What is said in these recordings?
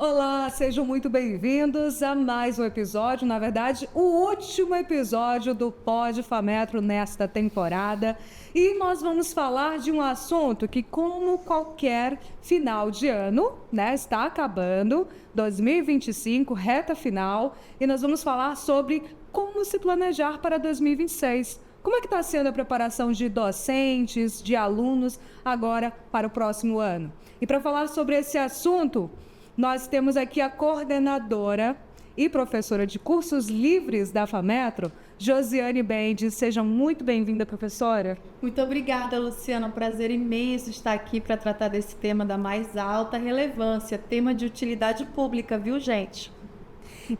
Olá, sejam muito bem-vindos a mais um episódio, na verdade, o último episódio do Pod Fametro nesta temporada. E nós vamos falar de um assunto que, como qualquer final de ano, né, está acabando, 2025, reta final, e nós vamos falar sobre como se planejar para 2026. Como é que está sendo a preparação de docentes, de alunos, agora para o próximo ano? E para falar sobre esse assunto, nós temos aqui a coordenadora e professora de cursos livres da Fametro, Josiane Bendes. Seja muito bem-vinda, professora. Muito obrigada, Luciana. Um prazer imenso estar aqui para tratar desse tema da mais alta relevância, tema de utilidade pública, viu, gente?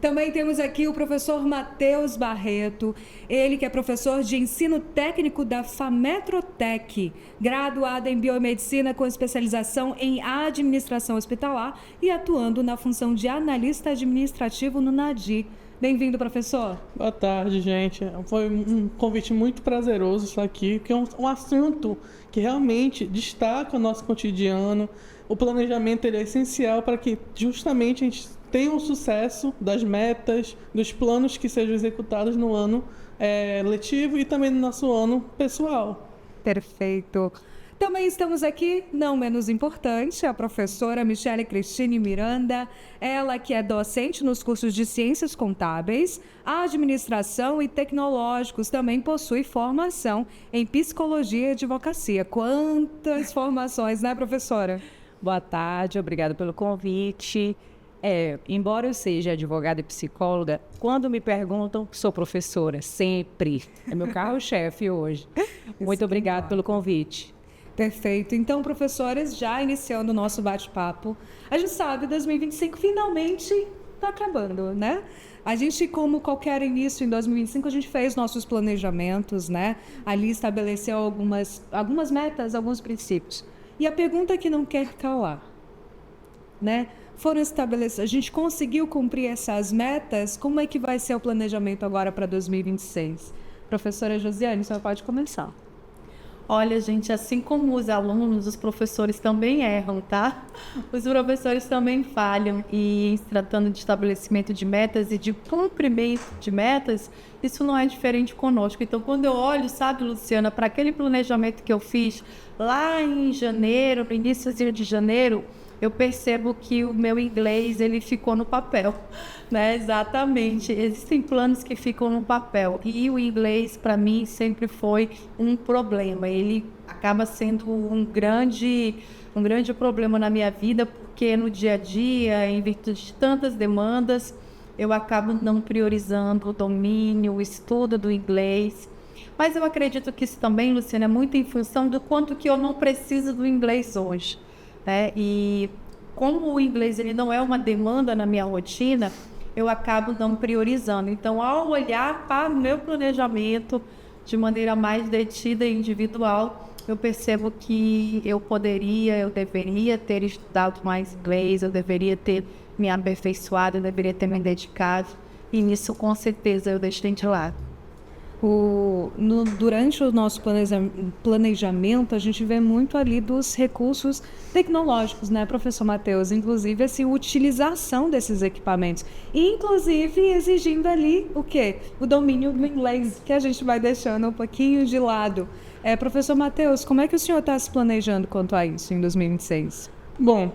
Também temos aqui o professor Matheus Barreto, ele que é professor de ensino técnico da Fametrotec, graduado em biomedicina com especialização em administração hospitalar e atuando na função de analista administrativo no NADI. Bem-vindo, professor. Boa tarde, gente. Foi um convite muito prazeroso estar aqui, porque é um assunto que realmente destaca o nosso cotidiano. O planejamento ele é essencial para que justamente a gente tenha o sucesso das metas, dos planos que sejam executados no ano letivo e também no nosso ano pessoal. Perfeito. Também estamos aqui, não menos importante, a professora Michele Cristine Miranda, ela que é docente nos cursos de Ciências Contábeis, Administração e Tecnológicos, também possui formação em Psicologia e Advocacia. Quantas formações, né, professora? Boa tarde, obrigada pelo convite. Embora eu seja advogada e psicóloga, quando me perguntam, sou professora, sempre. É meu carro-chefe hoje. Muito obrigada pelo convite. Perfeito. Então, professores, já iniciando o nosso bate-papo, a gente sabe que 2025 finalmente está acabando, né? A gente, como qualquer início em 2025, a gente fez nossos planejamentos, né? Ali estabeleceu algumas metas, alguns princípios. E a pergunta que não quer calar, né? Foram estabelecidas, a gente conseguiu cumprir essas metas, como é que vai ser o planejamento agora para 2026? Professora Josiane, a senhora pode começar. Olha, gente, assim como os alunos, os professores também erram, tá? Os professores também falham e em se tratando de estabelecimento de metas e de cumprimento de metas, isso não é diferente conosco. Então, quando eu olho, sabe, Luciana, para aquele planejamento que eu fiz lá em janeiro, no início de janeiro, eu percebo que o meu inglês, ele ficou no papel, né? Exatamente. Existem planos que ficam no papel e o inglês, para mim, sempre foi um problema. Ele acaba sendo um grande problema na minha vida, porque no dia a dia, em virtude de tantas demandas, eu acabo não priorizando o domínio, o estudo do inglês. Mas eu acredito que isso também, Luciana, é muito em função do quanto que eu não preciso do inglês hoje. E como o inglês ele não é uma demanda na minha rotina, eu acabo não priorizando. Então, ao olhar para o meu planejamento de maneira mais detida e individual, eu percebo que eu deveria ter estudado mais inglês, eu deveria ter me aperfeiçoado, eu deveria ter me dedicado, e nisso, com certeza, eu deixei de lado. Durante o nosso planejamento, a gente vê muito ali dos recursos tecnológicos, né, professor Matheus? Inclusive, assim, utilização desses equipamentos. E, inclusive, exigindo ali o quê? O domínio do inglês, que a gente vai deixando um pouquinho de lado. Professor Matheus, como é que o senhor está se planejando quanto a isso em 2026? Bom,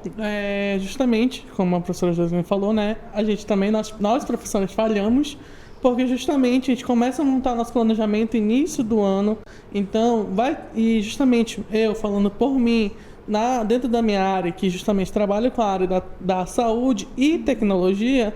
justamente, como a professora Josiane falou, né, a gente também, nós professores falhamos, porque justamente a gente começa a montar nosso planejamento no início do ano, então e justamente eu falando por mim, dentro da minha área, que justamente trabalho com a área da saúde e tecnologia,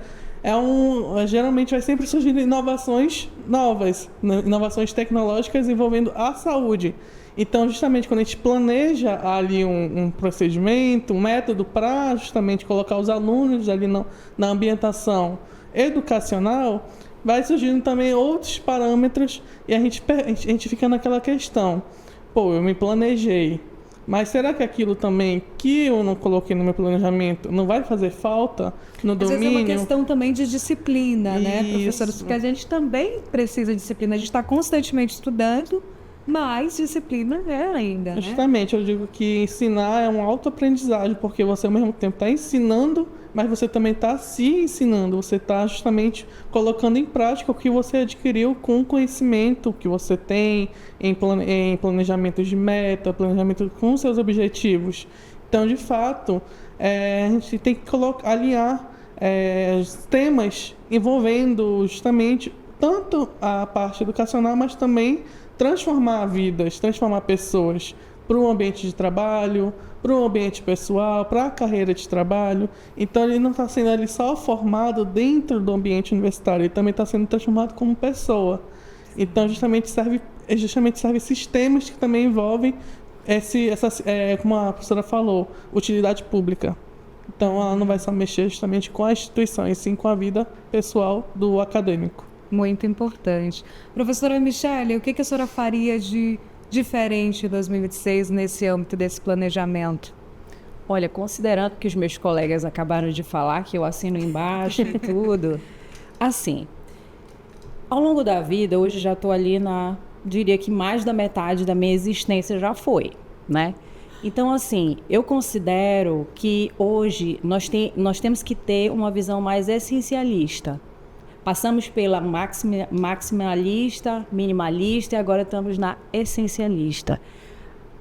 geralmente vai sempre surgindo inovações novas, né, inovações tecnológicas envolvendo a saúde. Então, justamente quando a gente planeja ali um procedimento, um método para justamente colocar os alunos ali na ambientação educacional, vai surgindo também outros parâmetros e a gente fica naquela questão. Eu me planejei, mas será que aquilo também que eu não coloquei no meu planejamento não vai fazer falta no domínio? Às vezes é uma questão também de disciplina, né, professores? Isso. Porque a gente também precisa de disciplina. A gente está constantemente estudando, mas disciplina ainda, né? Justamente, eu digo que ensinar é uma autoaprendizagem, porque você ao mesmo tempo está ensinando mas você também está se ensinando, você está justamente colocando em prática o que você adquiriu com o conhecimento que você tem em planejamento de meta, planejamento com seus objetivos. Então, de fato, a gente tem que alinhar temas envolvendo justamente tanto a parte educacional, mas também transformar vidas, transformar pessoas para o ambiente de trabalho, para o ambiente pessoal, para a carreira de trabalho. Então, ele não está sendo ali só formado dentro do ambiente universitário, ele também está sendo transformado como pessoa. Então, justamente serve sistemas que também envolvem como a professora falou, utilidade pública. Então, ela não vai só mexer justamente com a instituição, e sim com a vida pessoal do acadêmico. Muito importante. Professora Michele, o que a senhora faria de diferente em 2026 nesse âmbito desse planejamento? Olha, considerando que os meus colegas acabaram de falar, que eu assino embaixo e tudo, assim, ao longo da vida, hoje já estou ali diria que mais da metade da minha existência já foi, né? Então, assim, eu considero que hoje nós temos que ter uma visão mais essencialista. Passamos pela maximalista, minimalista e agora estamos na essencialista.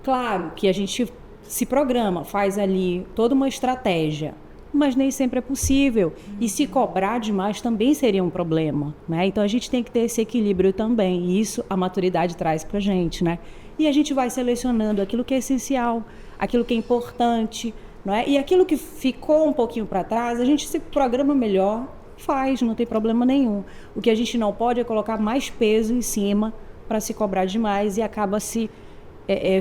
Claro que a gente se programa, faz ali toda uma estratégia, mas nem sempre é possível. E se cobrar demais também seria um problema, né? Então a gente tem que ter esse equilíbrio também, e isso a maturidade traz para a gente, né? E a gente vai selecionando aquilo que é essencial, aquilo que é importante, não é? E aquilo que ficou um pouquinho para trás, a gente se programa melhor, faz, não tem problema nenhum. O que a gente não pode é colocar mais peso em cima para se cobrar demais e acaba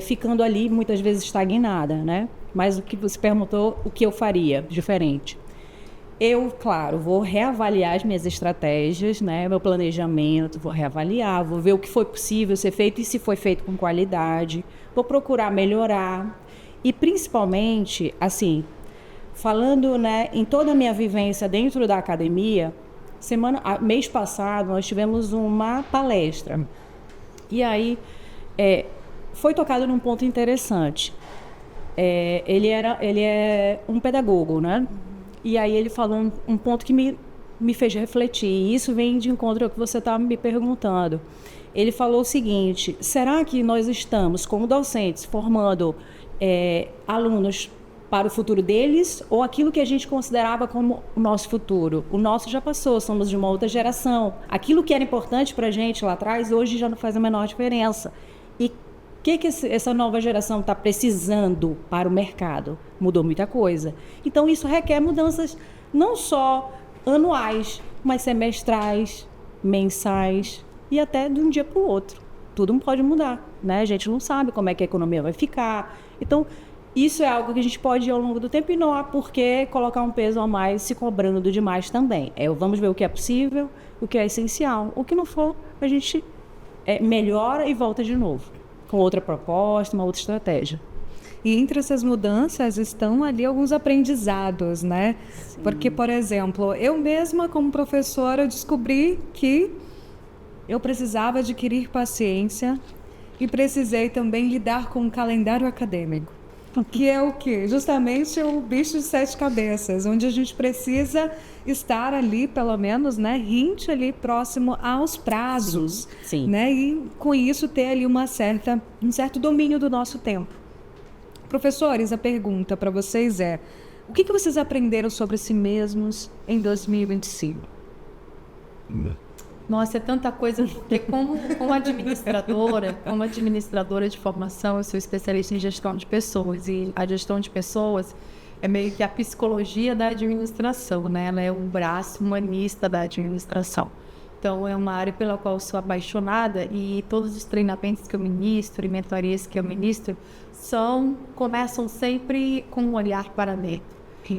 ficando ali muitas vezes estagnada, né? Mas o que você perguntou, o que eu faria diferente? Eu, claro, vou reavaliar as minhas estratégias, né? Meu planejamento, vou reavaliar, vou ver o que foi possível ser feito e se foi feito com qualidade. Vou procurar melhorar e principalmente, assim, falando, né, em toda a minha vivência dentro da academia, mês passado nós tivemos uma palestra e aí foi tocado num ponto interessante. Ele é um pedagogo, né? E aí ele falou um ponto que me fez refletir, e isso vem de encontro ao que você estava me perguntando. Ele falou o seguinte: será que nós estamos, como docentes, formando alunos para o futuro deles ou aquilo que a gente considerava como o nosso futuro? O nosso já passou, somos de uma outra geração. Aquilo que era importante para a gente lá atrás, hoje já não faz a menor diferença. E o que essa nova geração está precisando para o mercado? Mudou muita coisa. Então, isso requer mudanças não só anuais, mas semestrais, mensais e até de um dia para o outro. Tudo pode mudar, né? A gente não sabe como é que a economia vai ficar. Então, isso é algo que a gente pode ir ao longo do tempo e não há por que colocar um peso a mais se cobrando do demais também. Vamos ver o que é possível, o que é essencial. O que não for, a gente melhora e volta de novo, com outra proposta, uma outra estratégia. E entre essas mudanças estão ali alguns aprendizados, né? Sim. Porque, por exemplo, eu mesma como professora descobri que eu precisava adquirir paciência e precisei também lidar com o calendário acadêmico. Que é o quê? Justamente o bicho de 7 cabeças, onde a gente precisa estar ali, pelo menos, né, rente ali próximo aos prazos, sim. Né? E com isso ter ali um certo domínio do nosso tempo. Professores, a pergunta para vocês é: o que vocês aprenderam sobre si mesmos em 2025? Nossa, é tanta coisa, porque como administradora de formação, eu sou especialista em gestão de pessoas, e a gestão de pessoas é meio que a psicologia da administração, né? Ela é um braço humanista da administração. Então, é uma área pela qual eu sou apaixonada, e todos os treinamentos que eu ministro e mentorias que eu ministro começam sempre com um olhar para dentro.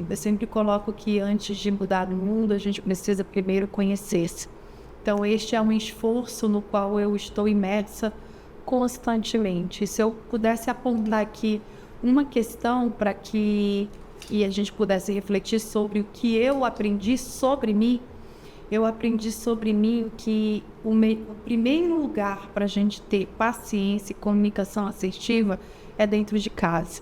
Eu sempre coloco que antes de mudar o mundo, a gente precisa primeiro conhecer-se. Então, este é um esforço no qual eu estou imersa constantemente. Se eu pudesse apontar aqui uma questão para que a gente pudesse refletir sobre o que eu aprendi sobre mim, que o primeiro lugar para a gente ter paciência e comunicação assertiva é dentro de casa.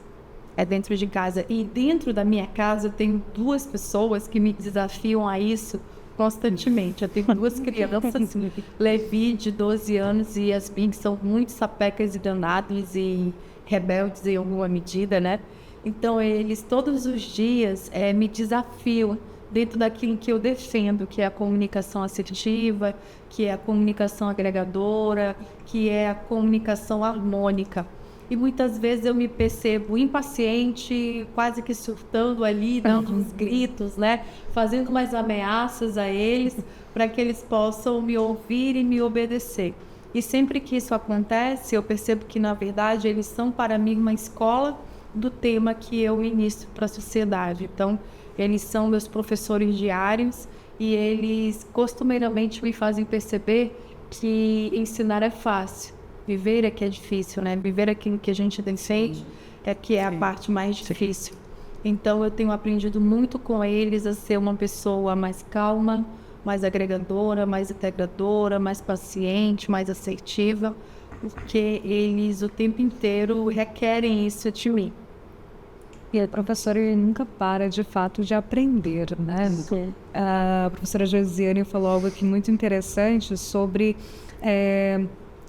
é dentro de casa. E dentro da minha casa eu tenho 2 pessoas que me desafiam a isso constantemente. Eu tenho 2 crianças, Levi, de 12 anos, e Yasmin, que são muito sapecas e danados e rebeldes em alguma medida, né? Então, eles todos os dias me desafiam dentro daquilo que eu defendo, que é a comunicação assertiva, que é a comunicação agregadora, que é a comunicação harmônica. E muitas vezes eu me percebo impaciente, quase que surtando ali, dando uns gritos, né? Fazendo mais ameaças a eles, para que eles possam me ouvir e me obedecer. E sempre que isso acontece, eu percebo que, na verdade, eles são para mim uma escola do tema que eu ministro para a sociedade. Então, eles são meus professores diários e eles costumeiramente me fazem perceber que ensinar é fácil. Viver é que é difícil, né? Viver aquilo que a gente defende é que é a parte mais difícil. Então, eu tenho aprendido muito com eles a ser uma pessoa mais calma, mais agregadora, mais integradora, mais paciente, mais assertiva, porque eles o tempo inteiro requerem isso de mim. E a professora nunca para, de fato, de aprender, né? Sim. A professora Josiane falou algo aqui muito interessante sobre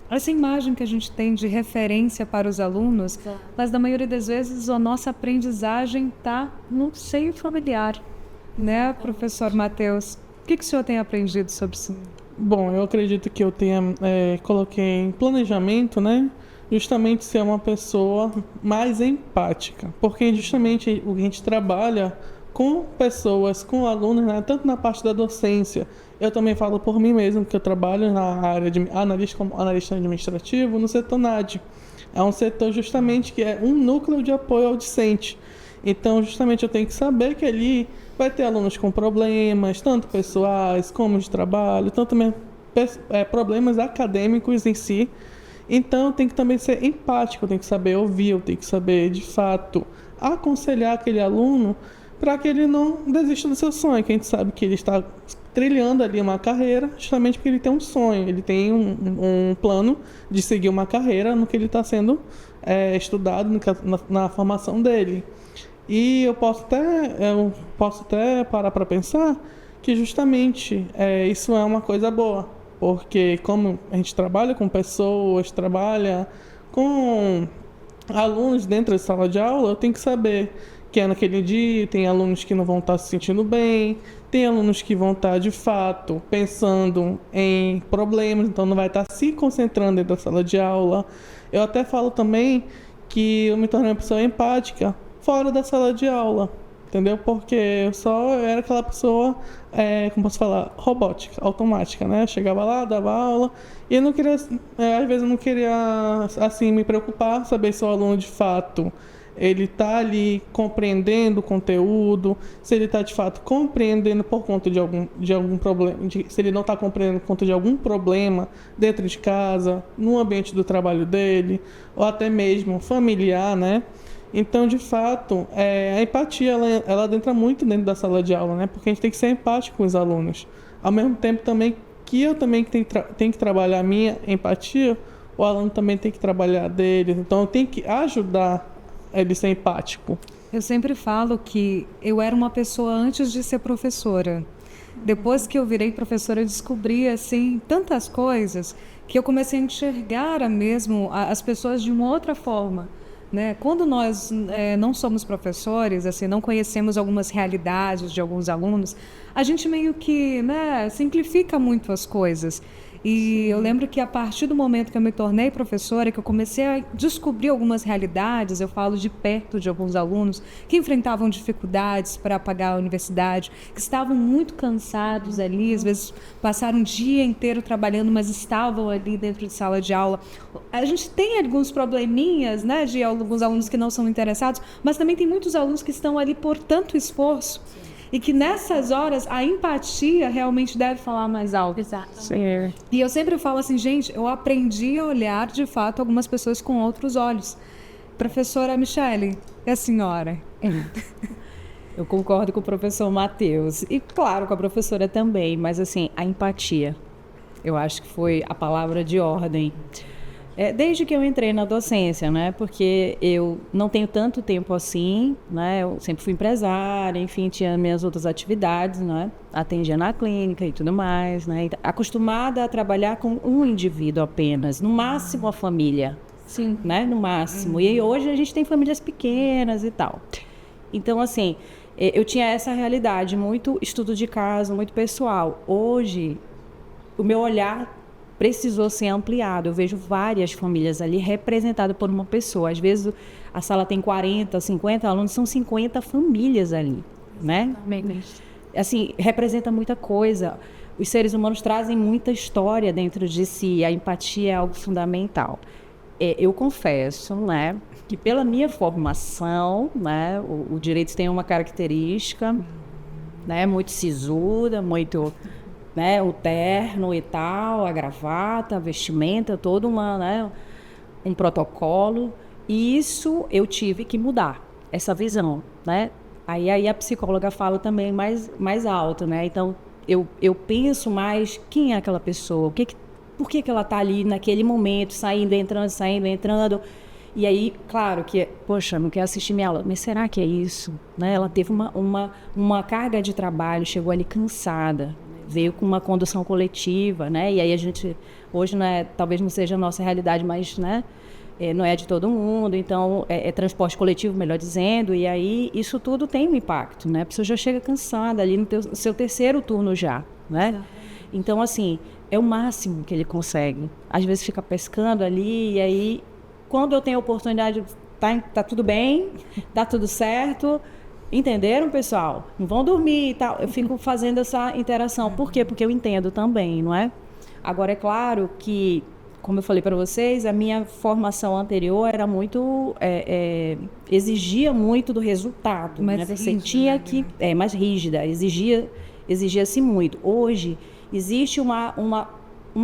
essa imagem que a gente tem de referência para os alunos, mas na maioria das vezes a nossa aprendizagem está no seio familiar, né, professor Matheus? O que o senhor tem aprendido sobre isso? Bom, eu acredito que eu coloquei em planejamento, né? Justamente ser uma pessoa mais empática, porque justamente o que a gente trabalha com pessoas, com alunos, né? Tanto na parte da docência. Eu também falo por mim mesmo, que eu trabalho na área de como analista administrativo no setor NAD. É um setor justamente que é um núcleo de apoio ao discente. Então, justamente eu tenho que saber que ali vai ter alunos com problemas, tanto pessoais como de trabalho, tanto mesmo problemas acadêmicos em si. Então, tem que também ser empático, tem que saber ouvir, eu tenho que saber, de fato, aconselhar aquele aluno para que ele não desista do seu sonho, que a gente sabe que ele está trilhando ali uma carreira justamente porque ele tem um sonho, ele tem um plano de seguir uma carreira no que ele está sendo estudado na formação dele. E eu posso até parar para pensar que justamente isso é uma coisa boa, porque como a gente trabalha com pessoas, trabalha com alunos dentro da sala de aula, eu tenho que saber que naquele dia tem alunos que não vão estar se sentindo bem, tem alunos que vão estar de fato pensando em problemas, então não vai estar se concentrando dentro da sala de aula. Eu até falo também que eu me tornei uma pessoa empática fora da sala de aula, entendeu? Porque eu só era aquela pessoa, como posso falar, robótica, automática, né? Chegava lá, dava aula, e eu não queria, às vezes eu não queria, assim, me preocupar, saber se o aluno de fato ele está ali compreendendo o conteúdo, se ele está de fato compreendendo por conta de algum problema, se ele não está compreendendo por conta de algum problema dentro de casa, no ambiente do trabalho dele, ou até mesmo familiar, né? Então, de fato, a empatia ela entra muito dentro da sala de aula, né? Porque a gente tem que ser empático com os alunos. Ao mesmo tempo também que eu também tenho que trabalhar a minha empatia, o aluno também tem que trabalhar a dele. Então, eu tenho que ajudar ele a ser empático. Eu sempre falo que eu era uma pessoa antes de ser professora. Depois que eu virei professora, eu descobri assim tantas coisas que eu comecei a enxergar mesmo as pessoas de uma outra forma, né? Quando nós não somos professores, assim, não conhecemos algumas realidades de alguns alunos, a gente meio que, né, simplifica muito as coisas. E eu lembro que a partir do momento que eu me tornei professora, que eu comecei a descobrir algumas realidades, eu falo de perto de alguns alunos que enfrentavam dificuldades para pagar a universidade, que estavam muito cansados ali, às vezes passaram um dia inteiro trabalhando, mas estavam ali dentro de sala de aula. A gente tem alguns probleminhas, né, de alguns alunos que não são interessados, mas também tem muitos alunos que estão ali por tanto esforço. E que nessas horas a empatia realmente deve falar mais alto. Exato. Sim. E eu sempre falo assim, gente, eu aprendi a olhar de fato algumas pessoas com outros olhos. Professora Michele, e a senhora? Eu concordo com o professor Matheus. E claro, com a professora também. Mas assim, a empatia, eu acho que foi a palavra de ordem. Desde que eu entrei na docência, né? Porque eu não tenho tanto tempo assim, né? Eu sempre fui empresária, enfim, tinha minhas outras atividades, né? Atendia na clínica e tudo mais, né? Acostumada a trabalhar com um indivíduo apenas, no máximo a família. Sim. Né? No máximo. E hoje a gente tem famílias pequenas e tal. Então, assim, eu tinha essa realidade, muito estudo de caso, muito pessoal. Hoje, o meu olhar precisou ser ampliado. Eu vejo várias famílias ali representadas por uma pessoa. Às vezes a sala tem 40, 50 alunos, são 50 famílias ali, né? Assim, representa muita coisa. Os seres humanos trazem muita história dentro de si. A empatia é algo fundamental. Eu confesso, né, que pela minha formação, né, o direito tem uma característica, né, muito sisuda, muito... Né, o terno e tal, a gravata, a vestimenta, todo um protocolo. E isso eu tive que mudar, essa visão, né? Aí a psicóloga fala também mais alto, né? Então, eu penso mais quem é aquela pessoa, por que ela está ali naquele momento, saindo, entrando. E aí, claro que, poxa, não quer assistir minha aula, mas será que é isso? Né? Ela teve uma carga de trabalho, chegou ali cansada, veio com uma condução coletiva, né? E aí a gente, hoje, talvez não seja a nossa realidade, mas, né, não é de todo mundo, então é transporte coletivo, melhor dizendo, e aí isso tudo tem um impacto, né? A pessoa já chega cansada ali no seu terceiro turno já, né? Então, assim, é o máximo que ele consegue. Às vezes fica pescando ali, e aí, quando eu tenho a oportunidade, tá tudo bem, tá tudo certo. Entenderam, pessoal? Não vão dormir e tal. Eu fico fazendo essa interação. Por quê? Porque eu entendo também, não é? Agora, é claro que, como eu falei para vocês, a minha formação anterior era muito... exigia muito do resultado. Mais né? Você rígida, tinha né? que... mais rígida. Exigia-se muito. Hoje, existe uma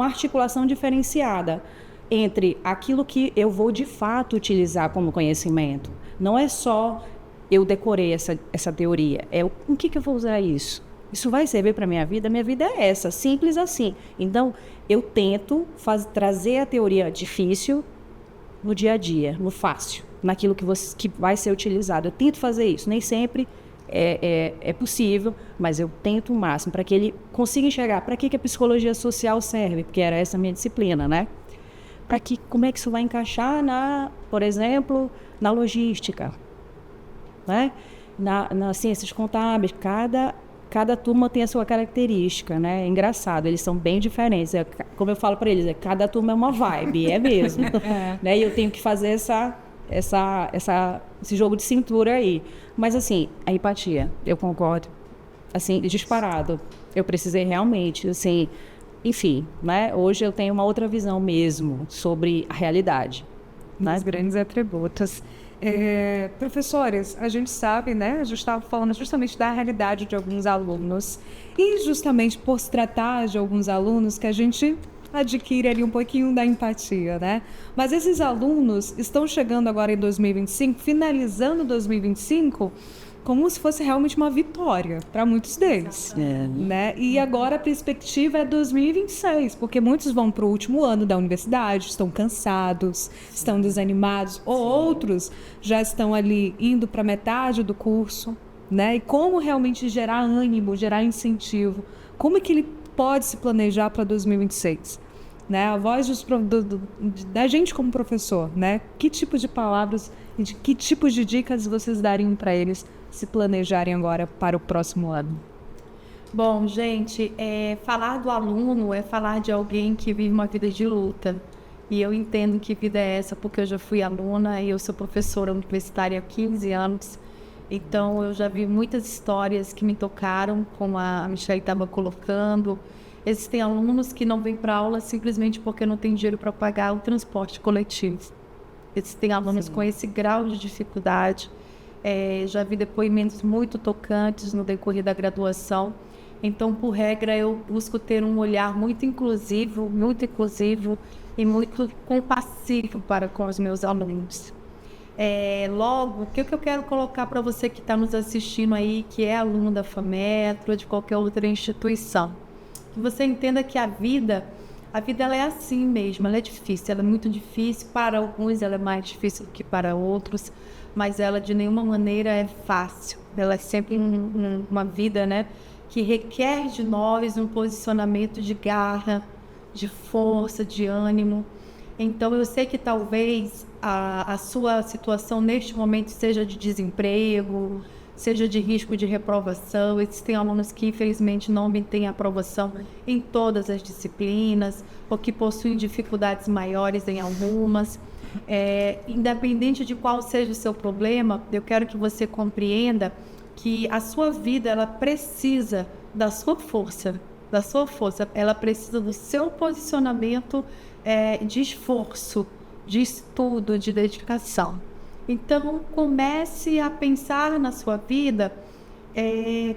articulação diferenciada entre aquilo que eu vou, de fato, utilizar como conhecimento. Não é só... eu decorei essa teoria. Com que eu vou usar isso? Isso vai servir para a minha vida? Minha vida é essa, simples assim. Então, eu tento trazer a teoria difícil no dia a dia, no fácil, naquilo que vai ser utilizado. Eu tento fazer isso. Nem sempre é possível, mas eu tento o máximo para que ele consiga enxergar para que a psicologia social serve, porque era essa a minha disciplina, né? Como é que isso vai encaixar, por exemplo, na logística, né? Nas ciências contábeis, cada turma tem a sua característica, né? É engraçado, eles são bem diferentes. Como eu falo para eles, cada turma é uma vibe, é mesmo. Né? E eu tenho que fazer esse jogo de cintura aí. Mas, assim, a empatia, eu concordo, assim, disparado. Eu precisei realmente, assim, enfim, né? Hoje eu tenho uma outra visão mesmo sobre a realidade. Né? Os grandes atributos. Professores, a gente sabe, né? A gente estava falando justamente da realidade de alguns alunos e justamente por se tratar de alguns alunos que a gente adquire ali um pouquinho da empatia, né? Mas esses alunos estão chegando agora em 2025, finalizando 2025, como se fosse realmente uma vitória para muitos deles, né? E agora a perspectiva é 2026, porque muitos vão para o último ano da universidade, estão cansados, estão desanimados, ou outros já estão ali indo para metade do curso, né? E como realmente gerar ânimo, gerar incentivo? Como é que ele pode se planejar para 2026? Né? A voz da gente como professor, né? Que tipo de palavras e que tipos de dicas vocês dariam para eles se planejarem agora para o próximo ano? Bom, gente, falar do aluno é falar de alguém que vive uma vida de luta. E eu entendo que vida é essa, porque eu já fui aluna e eu sou professora universitária há 15 anos. Então, eu já vi muitas histórias que me tocaram, como a Michelle estava colocando. Existem alunos que não vêm para aula simplesmente porque não tem dinheiro para pagar o transporte coletivo. Existem alunos com esse grau de dificuldade. Já vi depoimentos muito tocantes no decorrer da graduação. Então, por regra, eu busco ter um olhar muito inclusivo e muito compassivo para com os meus alunos. Logo, o que eu quero colocar para você que está nos assistindo aí, que é aluno da FAMETRO ou de qualquer outra instituição? Que você entenda que a vida, A vida ela é assim mesmo, ela é difícil, ela é muito difícil. Para alguns ela é mais difícil do que para outros, mas ela de nenhuma maneira é fácil. Ela é sempre uma vida, né, que requer de nós um posicionamento de garra, de força, de ânimo. Então eu sei que talvez a sua situação neste momento seja de desemprego, seja de risco de reprovação. Existem alunos que infelizmente não obtêm aprovação em todas as disciplinas, ou que possuem dificuldades maiores em algumas. Independente de qual seja o seu problema, eu quero que você compreenda que a sua vida ela precisa da sua força, ela precisa do seu posicionamento de esforço, de estudo, de dedicação. Então, comece a pensar na sua vida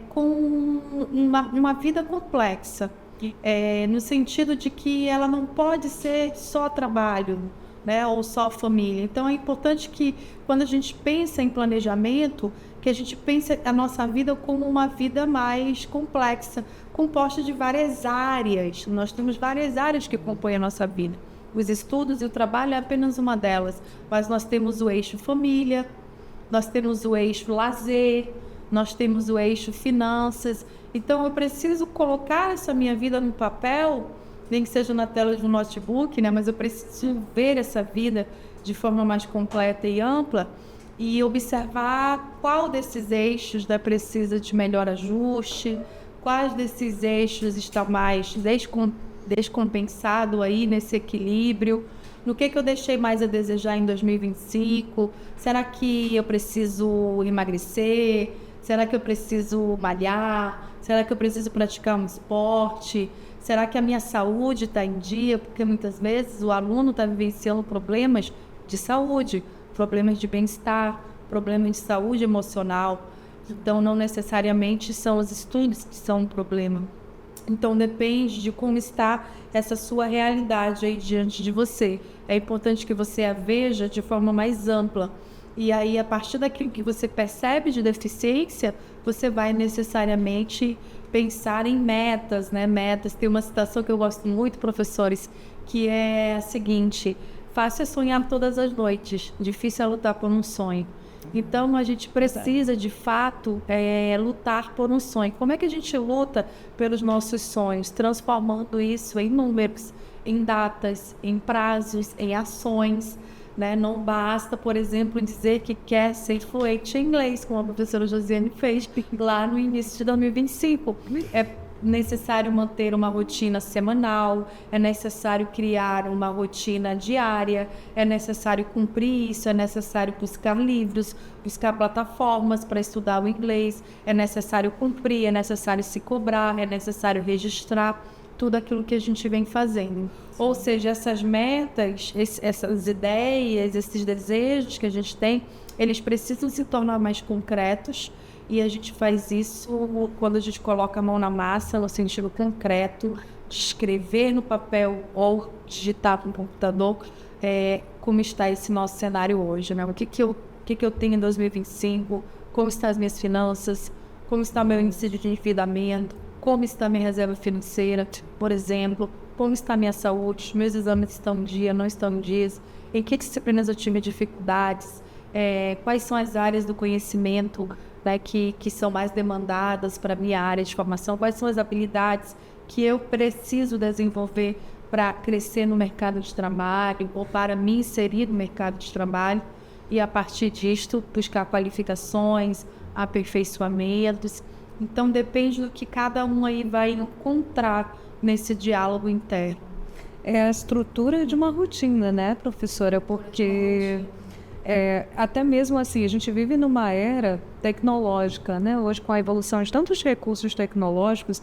com uma vida complexa, no sentido de que ela não pode ser só trabalho, né, ou só família. Então, é importante que, quando a gente pensa em planejamento, que a gente pense a nossa vida como uma vida mais complexa, composta de várias áreas. Nós temos várias áreas que compõem a nossa vida. Os estudos e o trabalho é apenas uma delas, mas nós temos o eixo família, nós temos o eixo lazer, nós temos o eixo finanças. Então, eu preciso colocar essa minha vida no papel, nem que seja na tela de um notebook, né? Mas eu preciso ver essa vida de forma mais completa e ampla e observar qual desses eixos precisa de melhor ajuste, quais desses eixos está mais descompensado aí nesse equilíbrio, no que eu deixei mais a desejar em 2025, será que eu preciso emagrecer, será que eu preciso malhar, será que eu preciso praticar um esporte, será que a minha saúde está em dia, porque muitas vezes o aluno está vivenciando problemas de saúde, problemas de bem-estar, problemas de saúde emocional, então não necessariamente são os estudos que são um problema. Então, depende de como está essa sua realidade aí diante de você. É importante que você a veja de forma mais ampla. E aí, a partir daquilo que você percebe de deficiência, você vai necessariamente pensar em metas, né? Metas. Tem uma citação que eu gosto muito, professores, que é a seguinte: fácil é sonhar todas as noites, difícil é lutar por um sonho. Então, a gente precisa, de fato, lutar por um sonho. Como é que a gente luta pelos nossos sonhos? Transformando isso em números, em datas, em prazos, em ações, né? Não basta, por exemplo, dizer que quer ser fluente em inglês, como a professora Josiane fez lá no início de 2025. É necessário manter uma rotina semanal, é necessário criar uma rotina diária, é necessário cumprir isso, é necessário buscar livros, buscar plataformas para estudar o inglês, é necessário cumprir, é necessário se cobrar, é necessário registrar tudo aquilo que a gente vem fazendo. Ou seja, essas metas, essas ideias, esses desejos que a gente tem, eles precisam se tornar mais concretos. E a gente faz isso quando a gente coloca a mão na massa, no sentido concreto, de escrever no papel ou digitar no computador, como está esse nosso cenário hoje, né? O que eu tenho em 2025, como estão as minhas finanças, como está meu índice de endividamento, como está minha reserva financeira, por exemplo, como está minha saúde, meus exames estão em dia, não estão em dias, em que disciplinas eu tive dificuldades, quais são as áreas do conhecimento, né, que são mais demandadas para a minha área de formação, quais são as habilidades que eu preciso desenvolver para crescer no mercado de trabalho ou para me inserir no mercado de trabalho e, a partir disto, buscar qualificações, aperfeiçoamentos. Então, depende do que cada um aí vai encontrar nesse diálogo interno. É a estrutura de uma rotina, né, professora? Porque até mesmo assim, a gente vive numa era tecnológica, né? Hoje, com a evolução de tantos recursos tecnológicos,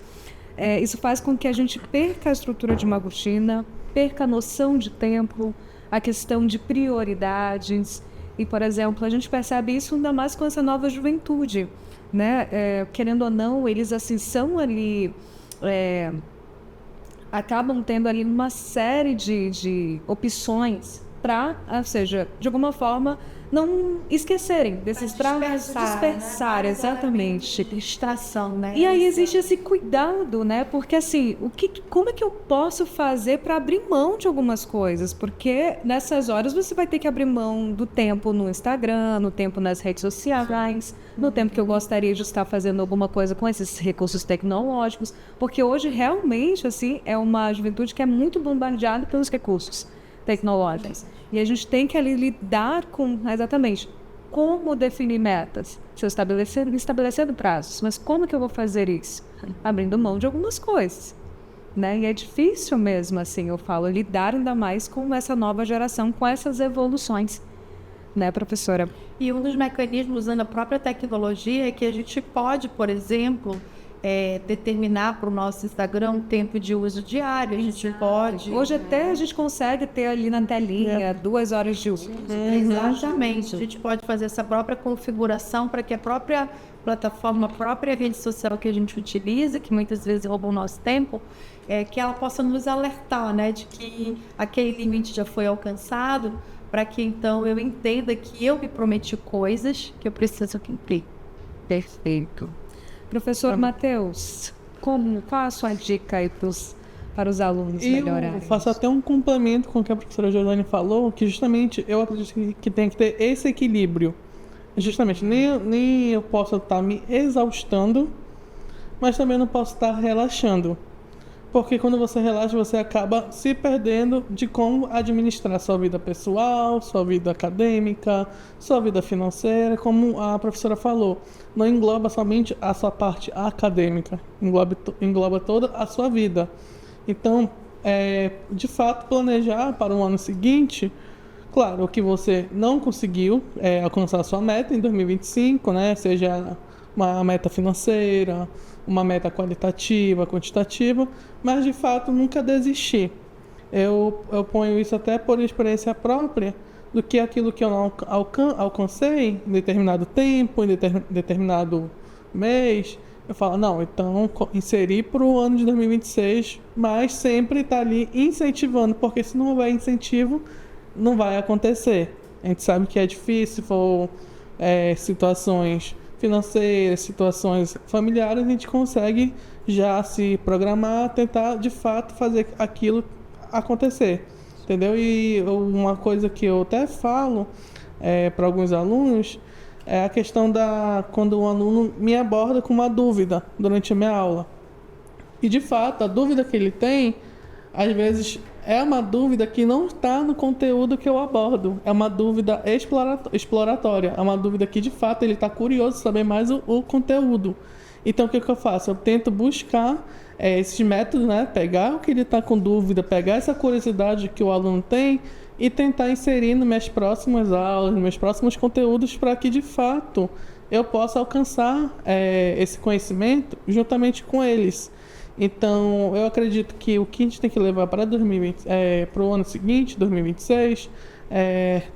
isso faz com que a gente perca a estrutura de uma rotina, perca a noção de tempo, a questão de prioridades. E, por exemplo, a gente percebe isso ainda mais com essa nova juventude, né? Querendo ou não, eles assim são ali... acabam tendo ali uma série de opções, para, ou seja, de alguma forma, não esquecerem desses trabalhos, dispersar, né? exatamente. Distração, né? E aí existe esse cuidado, né? Porque assim, como é que eu posso fazer para abrir mão de algumas coisas? Porque nessas horas você vai ter que abrir mão do tempo no Instagram, no tempo nas redes sociais, no tempo que eu gostaria de estar fazendo alguma coisa com esses recursos tecnológicos, porque hoje realmente assim é uma juventude que é muito bombardeada pelos recursos tecnológicos. E a gente tem que ali lidar com exatamente como definir metas. Se eu estabelecendo prazos, mas como que eu vou fazer isso? Abrindo mão de algumas coisas, né? E é difícil mesmo, assim, eu falo, lidar ainda mais com essa nova geração, com essas evoluções, né, professora? E um dos mecanismos usando a própria tecnologia é que a gente pode, por exemplo, determinar para o nosso Instagram um tempo de uso diário. A gente pode... Hoje até a gente consegue ter ali na telinha 2 horas de uso. Exatamente. A gente pode fazer essa própria configuração para que a própria plataforma, a própria rede social que a gente utiliza, que muitas vezes rouba o nosso tempo, que ela possa nos alertar, né, de que aquele limite já foi alcançado, para que então eu entenda que eu me prometi coisas que eu preciso cumprir. Perfeito. Professor Matheus, qual a sua dica aí para os alunos melhorarem? Eu faço até um complemento com o que a professora Jordane falou, que justamente eu acredito que tem que ter esse equilíbrio. Justamente, nem eu posso estar me exaustando, mas também não posso estar relaxando. Porque quando você relaxa, você acaba se perdendo de como administrar sua vida pessoal, sua vida acadêmica, sua vida financeira, como a professora falou. Não engloba somente a sua parte acadêmica, engloba toda a sua vida. Então, de fato, planejar para o ano seguinte, claro, que você não conseguiu alcançar a sua meta em 2025, né? Seja uma meta financeira, uma meta qualitativa, quantitativa, mas de fato nunca desistir. Eu ponho isso até por experiência própria, do que aquilo que eu não alcancei em determinado tempo, em determinado mês, eu falo, não, então inserir para o ano de 2026, mas sempre estar ali incentivando, porque se não houver incentivo, não vai acontecer. A gente sabe que é difícil, se for situações financeiras, situações familiares, a gente consegue já se programar, tentar de fato fazer aquilo acontecer, entendeu? E uma coisa que eu até falo para alguns alunos é a questão quando um aluno me aborda com uma dúvida durante a minha aula. E de fato, a dúvida que ele tem, às vezes é uma dúvida que não está no conteúdo que eu abordo. É uma dúvida exploratória. É uma dúvida que, de fato, ele está curioso de saber mais o conteúdo. Então, o que eu faço? Eu tento buscar esses métodos, né? Pegar o que ele está com dúvida, pegar essa curiosidade que o aluno tem e tentar inserir nas minhas próximas aulas, nos meus próximos conteúdos, para que, de fato, eu possa alcançar esse conhecimento juntamente com eles. Então, eu acredito que o que a gente tem que levar para o ano seguinte, 2026,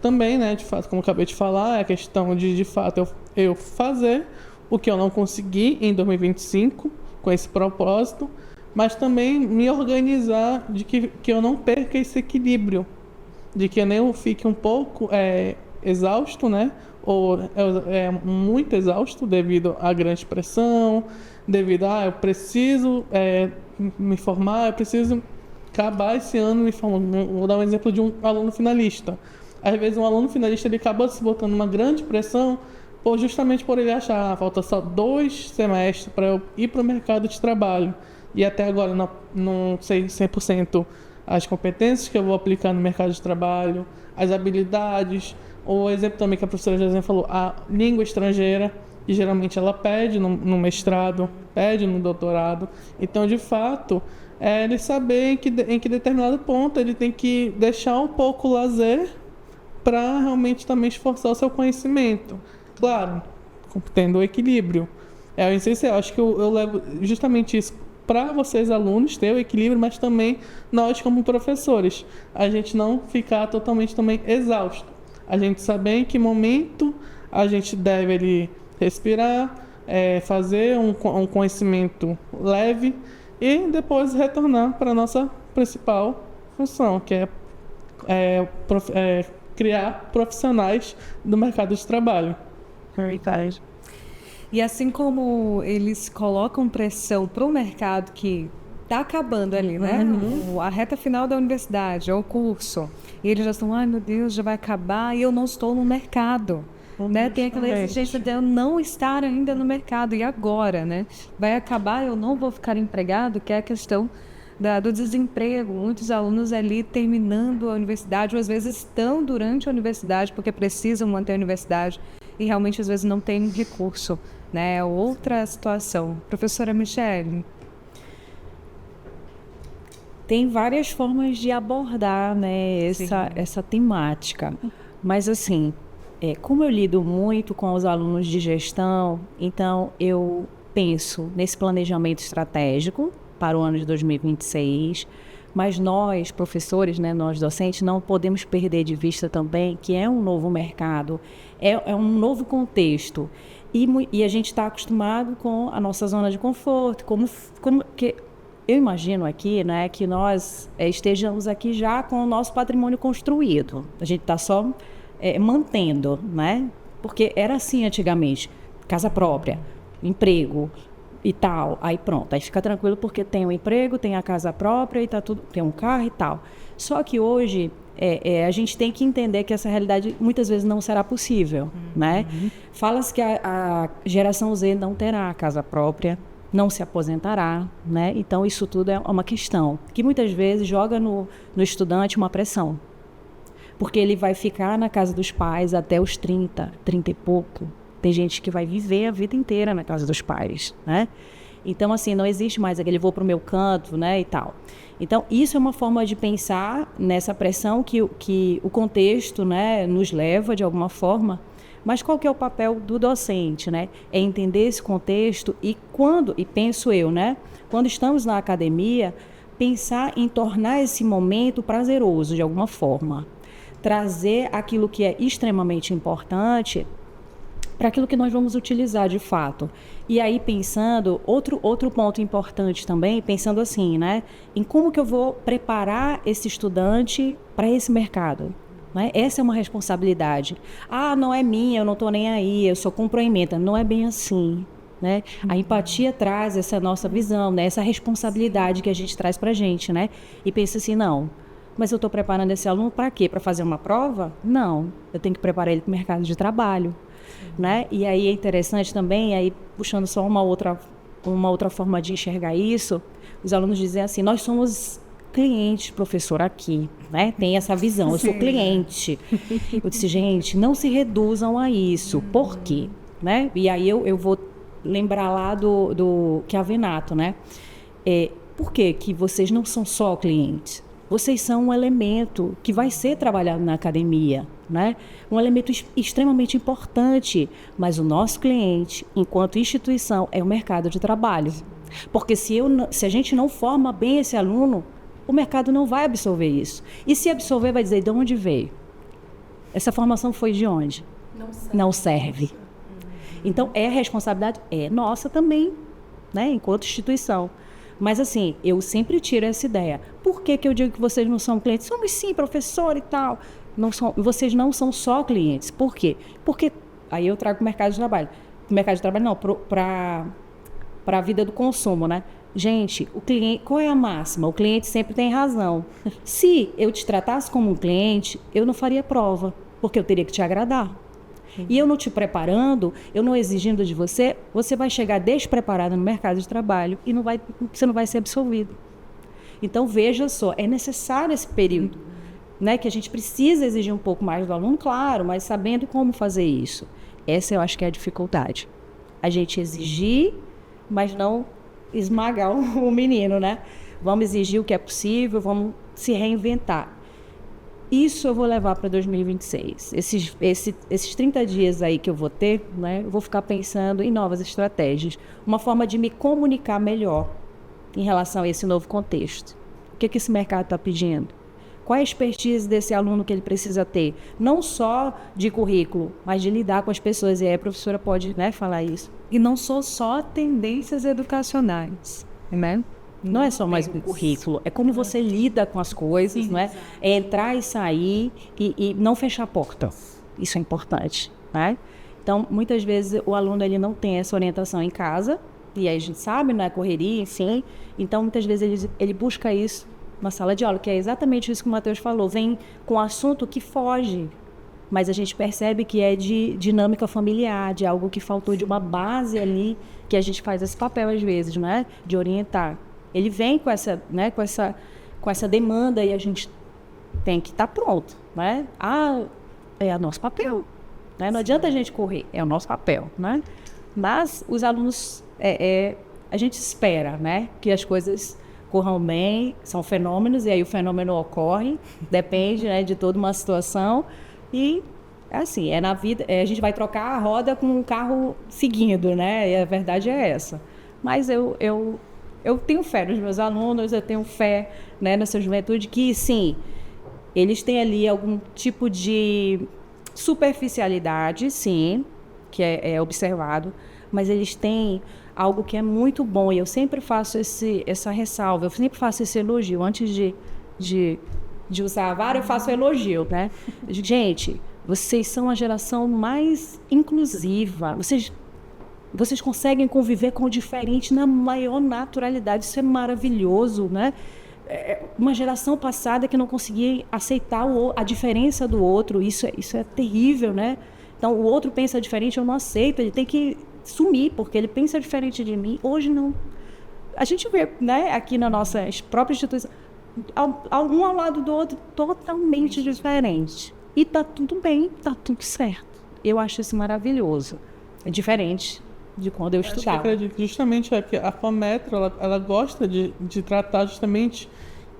também, né, de fato, como eu acabei de falar, é a questão de fato, eu fazer o que eu não consegui em 2025, com esse propósito, mas também me organizar de que eu não perca esse equilíbrio, de que eu nem fique um pouco exausto, né, ou muito exausto devido à grande pressão, devido a eu preciso me formar, eu preciso acabar esse ano me formando. Vou dar um exemplo de um aluno finalista. Às vezes um aluno finalista ele acaba se botando uma grande pressão justamente por ele achar falta só 2 semestres para eu ir para o mercado de trabalho e até agora não sei 100% as competências que eu vou aplicar no mercado de trabalho, as habilidades, ou o exemplo também que a professora José falou, a língua estrangeira, que geralmente ela pede no mestrado, pede no doutorado. Então, de fato, ele saber em que determinado ponto ele tem que deixar um pouco o lazer para realmente também esforçar o seu conhecimento. Claro, tendo o equilíbrio. É o essencial. Acho que eu levo justamente isso para vocês, alunos, ter o equilíbrio, mas também nós, como professores, a gente não ficar totalmente também exausto. A gente saber em que momento a gente deve ali respirar, fazer um conhecimento leve e depois retornar para a nossa principal função, que é criar profissionais do mercado de trabalho. Verdade. E assim como eles colocam pressão para o mercado que está acabando ali, né? A reta final da universidade, ou o curso. E eles já estão, ai meu Deus, já vai acabar e eu não estou no mercado. Né? Tem aquela exigência de eu não estar ainda no mercado. E agora, né? Vai acabar, eu não vou ficar empregado, que é a questão do desemprego. Muitos alunos ali terminando a universidade, ou às vezes estão durante a universidade, porque precisam manter a universidade e realmente às vezes não tem recurso. Né? Outra situação. Professora Michele. Tem várias formas de abordar, né, essa temática. Mas, assim, como eu lido muito com os alunos de gestão, então eu penso nesse planejamento estratégico para o ano de 2026, mas nós, professores, né, nós docentes, não podemos perder de vista também que é um novo mercado, é um novo contexto. E a gente está acostumado com a nossa zona de conforto, que eu imagino aqui, né, que nós estejamos aqui já com o nosso patrimônio construído. A gente está só mantendo, né? Porque era assim antigamente, casa própria, emprego e tal. Aí pronto, aí fica tranquilo porque tem um emprego, tem a casa própria e tá tudo, tem um carro e tal. Só que hoje a gente tem que entender que essa realidade muitas vezes não será possível, né? Fala-se que a geração Z não terá casa própria, não se aposentará, né? Então isso tudo é uma questão que muitas vezes joga no estudante uma pressão, porque ele vai ficar na casa dos pais até os 30 e pouco. Tem gente que vai viver a vida inteira na casa dos pais, né? Então, assim, não existe mais aquele vou para o meu canto, né, e tal. Então, isso é uma forma de pensar nessa pressão que o contexto, né, nos leva, de alguma forma. Mas qual que é o papel do docente, né? É entender esse contexto e penso eu, né, quando estamos na academia, pensar em tornar esse momento prazeroso, de alguma forma. Trazer aquilo que é extremamente importante para aquilo que nós vamos utilizar de fato. E aí pensando, outro ponto importante também, pensando assim, né, em como que eu vou preparar esse estudante para esse mercado. Né? Essa é uma responsabilidade. Ah, não é minha, eu não estou nem aí, eu só cumpro a ementa. Não é bem assim. Né? A empatia traz essa nossa visão, né? Essa responsabilidade que a gente traz para a gente. Né? E pensa assim, não, mas eu estou preparando esse aluno para quê? Para fazer uma prova? Não, eu tenho que preparar ele para o mercado de trabalho. Né? E aí é interessante também, aí puxando só uma outra forma de enxergar isso, os alunos dizem assim, nós somos clientes, professor, aqui, né? Tem essa visão, eu sou cliente. Eu disse, gente, não se reduzam a isso. Por quê? Né? E aí eu vou lembrar lá do Chiavenato, né? Por que vocês não são só clientes? Vocês são um elemento que vai ser trabalhado na academia, né? Um elemento extremamente importante, mas o nosso cliente, enquanto instituição, é o mercado de trabalho. Porque se a gente não forma bem esse aluno, o mercado não vai absorver isso. E se absorver, vai dizer, de onde veio? Essa formação foi de onde? Não serve. Então, a responsabilidade é nossa também, né? Enquanto instituição. Mas, assim, eu sempre tiro essa ideia. Por que eu digo que vocês não são clientes? Somos sim, professor e tal. Vocês não são só clientes. Por quê? Porque aí eu trago o mercado de trabalho. O mercado de trabalho não, para a vida do consumo, né? Gente, o cliente, qual é a máxima? O cliente sempre tem razão. Se eu te tratasse como um cliente, eu não faria prova, porque eu teria que te agradar. E eu não te preparando, eu não exigindo de você, você vai chegar despreparado no mercado de trabalho e você não vai ser absolvido. Então, veja só, é necessário esse período, né, que a gente precisa exigir um pouco mais do aluno, claro, mas sabendo como fazer isso. Essa eu acho que é a dificuldade. A gente exigir, mas não esmagar o menino, né? Vamos exigir o que é possível, vamos se reinventar. Isso eu vou levar para 2026. Esses 30 dias aí que eu vou ter, né, eu vou ficar pensando em novas estratégias. Uma forma de me comunicar melhor em relação a esse novo contexto. O que esse mercado está pedindo? Qual é a expertise desse aluno que ele precisa ter? Não só de currículo, mas de lidar com as pessoas. E aí a professora pode, né, falar isso. E não são só tendências educacionais, né? Não é só mais um currículo, é como você lida com as coisas, não é? É entrar e sair e não fechar a porta. Isso é importante, né? Então, muitas vezes o aluno ele não tem essa orientação em casa, e aí a gente sabe, né, correria, enfim. Então, muitas vezes ele busca isso na sala de aula, que é exatamente isso que o Matheus falou. Vem com um assunto que foge, mas a gente percebe que é de dinâmica familiar, de algo que faltou, de uma base ali, que a gente faz esse papel às vezes, né, de orientar. Ele vem com essa, né, com essa demanda e a gente tem que estar pronto, né? É o nosso papel, né? Não adianta a gente correr, é o nosso papel, né? Mas os alunos, a gente espera, né, que as coisas corram bem, são fenômenos, e aí o fenômeno ocorre, depende, né, de toda uma situação, e assim, na vida, a gente vai trocar a roda com o carro seguindo, né, e a verdade é essa. Mas eu tenho fé nos meus alunos, eu tenho fé, né, nessa juventude, que sim, eles têm ali algum tipo de superficialidade, sim, que é observado, mas eles têm algo que é muito bom, e eu sempre faço essa ressalva, eu sempre faço esse elogio, antes de usar a vara, eu faço elogio, né? Gente, vocês são a geração mais inclusiva, vocês conseguem conviver com o diferente na maior naturalidade, isso é maravilhoso, né? Uma geração passada que não conseguia aceitar a diferença do outro, isso é terrível, né? Então, o outro pensa diferente, eu não aceito, ele tem que sumir, porque ele pensa diferente de mim. Hoje não. A gente vê, né, aqui na nossa própria instituição, um ao lado do outro, totalmente diferente. E tá tudo bem, tá tudo certo. Eu acho isso maravilhoso. É diferente de quando eu estudava. Eu acredito que justamente que a FAMetro, ela gosta de tratar justamente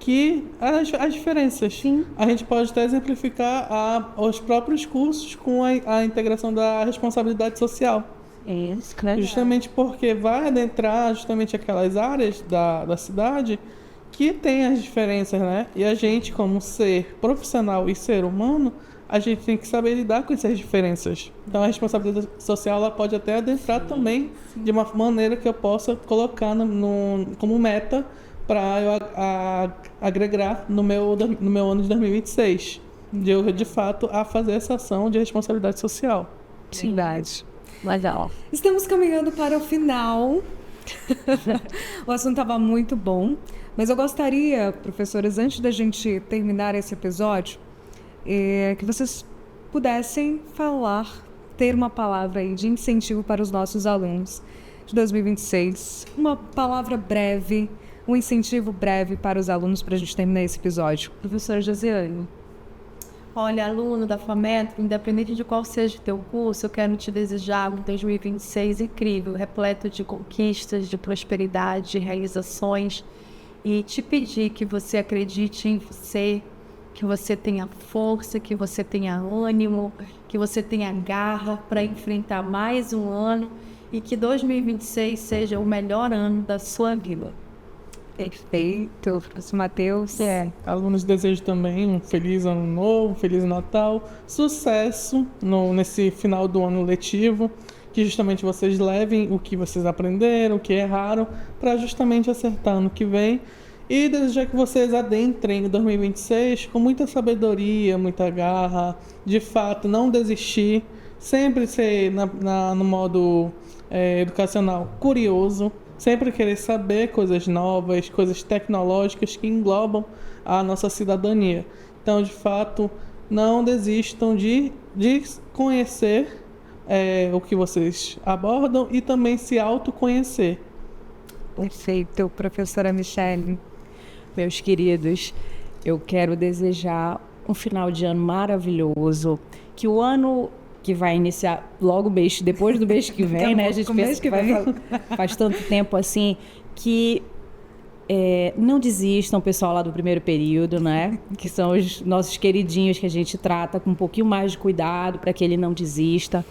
que as diferenças. Sim. A gente pode até exemplificar os próprios cursos com a integração da responsabilidade social. Isso, claro. Justamente porque vai adentrar justamente aquelas áreas da cidade que tem as diferenças, né? E a gente, como ser profissional e ser humano, a gente tem que saber lidar com essas diferenças. Então, a responsabilidade social ela pode até adentrar também de uma maneira que eu possa colocar como meta para eu agregar no meu ano de 2026, de eu, de fato, a fazer essa ação de responsabilidade social. Verdade. Legal. Estamos caminhando para o final. O assunto estava muito bom, mas eu gostaria, professoras, antes da gente terminar esse episódio, que vocês pudessem ter uma palavra aí de incentivo para os nossos alunos de 2026. Uma palavra breve, um incentivo breve para os alunos para a gente terminar esse episódio. Professora Josiane. Olha, aluno da FAMetro, independente de qual seja o teu curso, eu quero te desejar um 2026 incrível, repleto de conquistas, de prosperidade, de realizações, e te pedir que você acredite em você, que você tenha força, que você tenha ânimo, que você tenha garra para enfrentar mais um ano e que 2026 seja o melhor ano da sua vida. Perfeito, professor Matheus. Alunos desejam também um feliz ano novo, um feliz Natal, sucesso nesse final do ano letivo, que justamente vocês levem o que vocês aprenderam, o que erraram, para justamente acertar ano que vem. E desejar que vocês adentrem em 2026 com muita sabedoria, muita garra, de fato, não desistir, sempre ser no modo educacional curioso, sempre querer saber coisas novas, coisas tecnológicas que englobam a nossa cidadania. Então, de fato, não desistam de conhecer o que vocês abordam e também se autoconhecer. Perfeito, professora Michele. Meus queridos, eu quero desejar um final de ano maravilhoso, que o ano que vai iniciar logo depois do mês que vem, né? A gente pensa que faz tanto tempo assim, que não desistam, pessoal lá do primeiro período, né? Que são os nossos queridinhos que a gente trata com um pouquinho mais de cuidado para que ele não desista.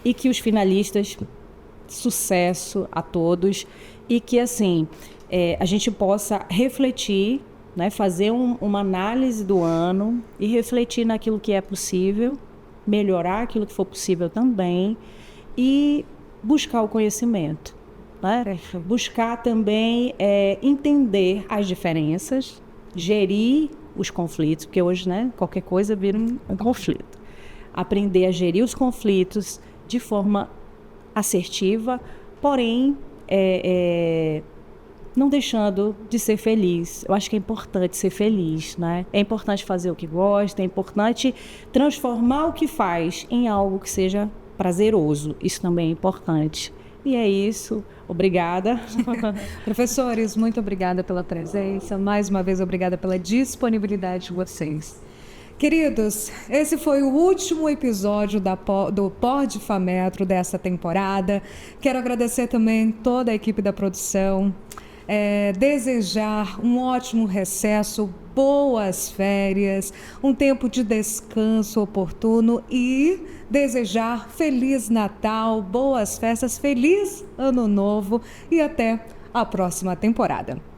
E que os finalistas, sucesso a todos. E que, assim, a gente possa refletir, né? Fazer uma análise do ano e refletir naquilo que é possível, melhorar aquilo que for possível também e buscar o conhecimento. né? Buscar também entender as diferenças, gerir os conflitos, porque hoje, né, qualquer coisa vira um conflito. Aprender a gerir os conflitos de forma assertiva, porém não deixando de ser feliz. Eu acho que é importante ser feliz, né? É importante fazer o que gosta, é importante transformar o que faz em algo que seja prazeroso. Isso também é importante. E é isso. Obrigada. Professores, muito obrigada pela presença. Mais uma vez, obrigada pela disponibilidade de vocês. Queridos, esse foi o último episódio do Pod Fametro dessa temporada. Quero agradecer também toda a equipe da produção. Desejar um ótimo recesso, boas férias, um tempo de descanso oportuno e desejar Feliz Natal, boas festas, Feliz Ano Novo e até a próxima temporada.